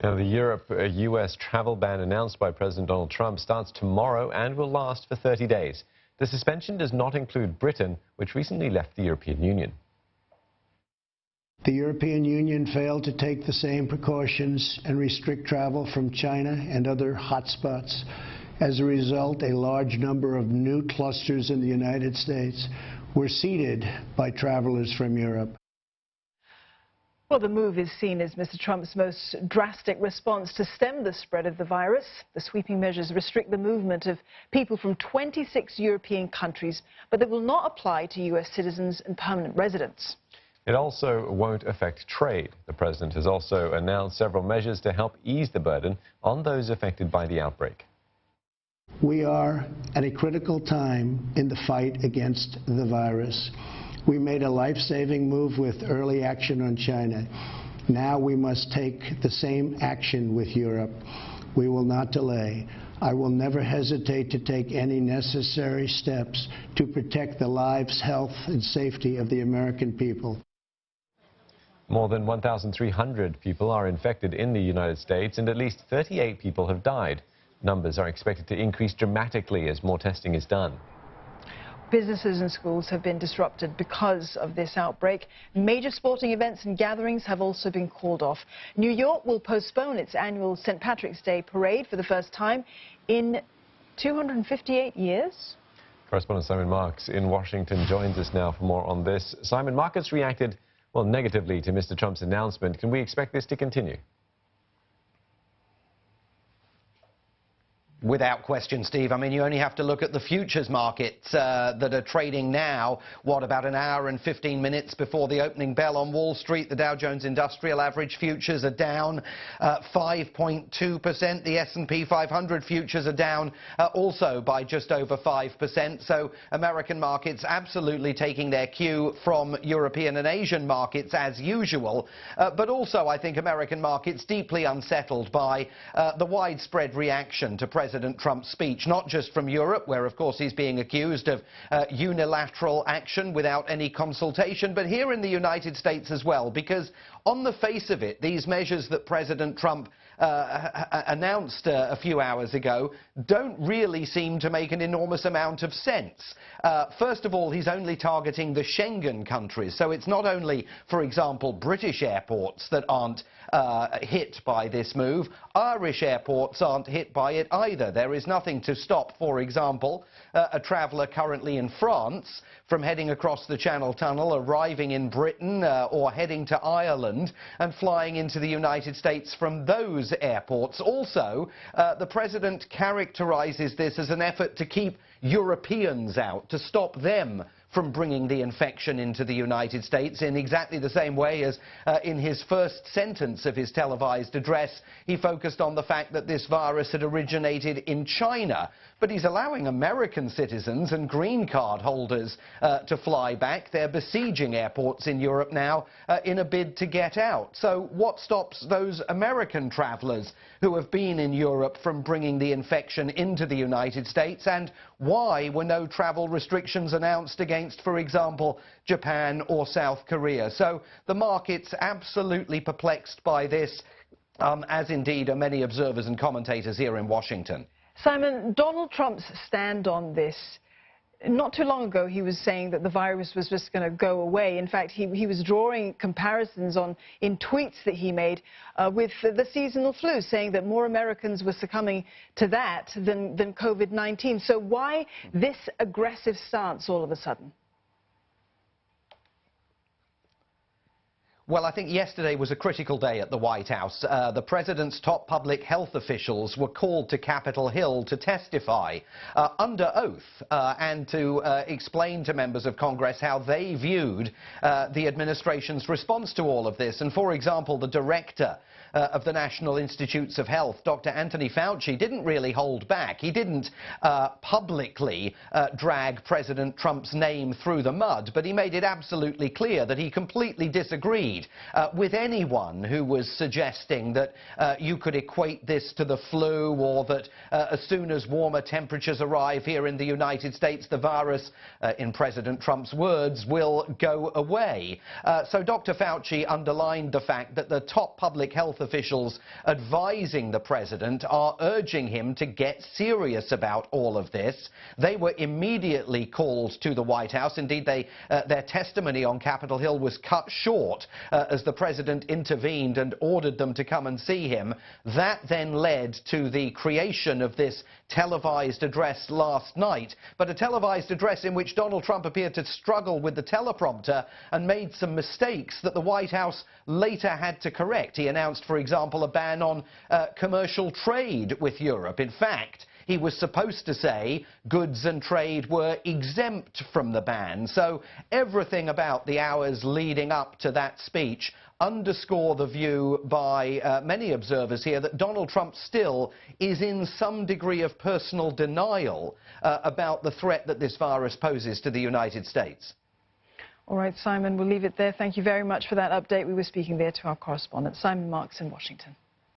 Now, the Europe-US travel ban announced by President Donald Trump starts tomorrow and will last for 30 days. The suspension does not include Britain, which recently left the European Union. The European Union failed to take the same precautions and restrict travel from China and other hotspots. As a result, a large number of new clusters in the United States were seeded by travelers from Europe. Well, the move is seen as Mr. Trump's most drastic response to stem the spread of the virus. The sweeping measures restrict the movement of people from 26 European countries, but they will not apply to U.S. citizens and permanent residents. It also won't affect trade. The president has also announced several measures to help ease the burden on those affected by the outbreak. We are at a critical time in the fight against the virus. We made a life-saving move with early action on China. Now we must take the same action with Europe. We will not delay. I will never hesitate to take any necessary steps to protect the lives, health, and safety of the American people. More than 1,300 people are infected in the United States, and at least 38 people have died. Numbers are expected to increase dramatically as more testing is done. Businesses and schools have been disrupted because of this outbreak. Major sporting events and gatherings have also been called off. New York will postpone its annual St. Patrick's Day parade for the first time in 258 years. Correspondent Simon Marks in Washington joins us now for more on this. Simon, markets reacted, well, negatively to Mr. Trump's announcement. Can we expect this to continue? Without question, Steve. I mean, you only have to look at the futures markets that are trading now, about an hour and 15 minutes before the opening bell on Wall Street. The Dow Jones Industrial Average futures are down 5.2%. The S&P 500 futures are down also by just over 5%. So American markets absolutely taking their cue from European and Asian markets as usual. But also, I think American markets deeply unsettled by the widespread reaction to President Trump's speech, not just from Europe, where of course he's being accused of unilateral action without any consultation, but here in the United States as well, because on the face of it, these measures that President Trump announced a few hours ago don't really seem to make an enormous amount of sense. First of all, he's only targeting the Schengen countries, so it's not only, for example, British airports that aren't hit by this move. Irish airports aren't hit by it either. There is nothing to stop, for example, a traveller currently in France from heading across the Channel Tunnel, arriving in Britain or heading to Ireland and flying into the United States from those airports. Also, the president characterises this as an effort to keep Europeans out, to stop them from bringing the infection into the United States, in exactly the same way as in his first sentence of his televised address, he focused on the fact that this virus had originated in China. But he's allowing American citizens and green card holders to fly back. They're besieging airports in Europe now in a bid to get out. So what stops those American travellers who have been in Europe from bringing the infection into the United States? And why were no travel restrictions announced against, for example, Japan or South Korea? So the market's absolutely perplexed by this, as indeed are many observers and commentators here in Washington. Simon, Donald Trump's stand on this, not too long ago he was saying that the virus was just going to go away. In fact, he was drawing comparisons in tweets that he made with the seasonal flu, saying that more Americans were succumbing to that than COVID-19. So why this aggressive stance all of a sudden? Well, I think yesterday was a critical day at the White House. The president's top public health officials were called to Capitol Hill to testify under oath and to explain to members of Congress how they viewed the administration's response to all of this. And for example, the director of the National Institutes of Health, Dr. Anthony Fauci, didn't really hold back. He didn't publicly drag President Trump's name through the mud, but he made it absolutely clear that he completely disagreed with anyone who was suggesting that you could equate this to the flu, or that as soon as warmer temperatures arrive here in the United States, the virus, in President Trump's words, will go away. So Dr. Fauci underlined the fact that the top public health health officials advising the president are urging him to get serious about all of this. They were immediately called to the White House. Indeed, their testimony on Capitol Hill was cut short as the president intervened and ordered them to come and see him. That then led to the creation of this televised address last night, but a televised address in which Donald Trump appeared to struggle with the teleprompter and made some mistakes that the White House later had to correct. He announced, for example, a ban on commercial trade with Europe. In fact, he was supposed to say goods and trade were exempt from the ban. So everything about the hours leading up to that speech underscore the view by many observers here that Donald Trump still is in some degree of personal denial about the threat that this virus poses to the United States. All right, Simon, we'll leave it there. Thank you very much for that update. We were speaking there to our correspondent, Simon Marks in Washington.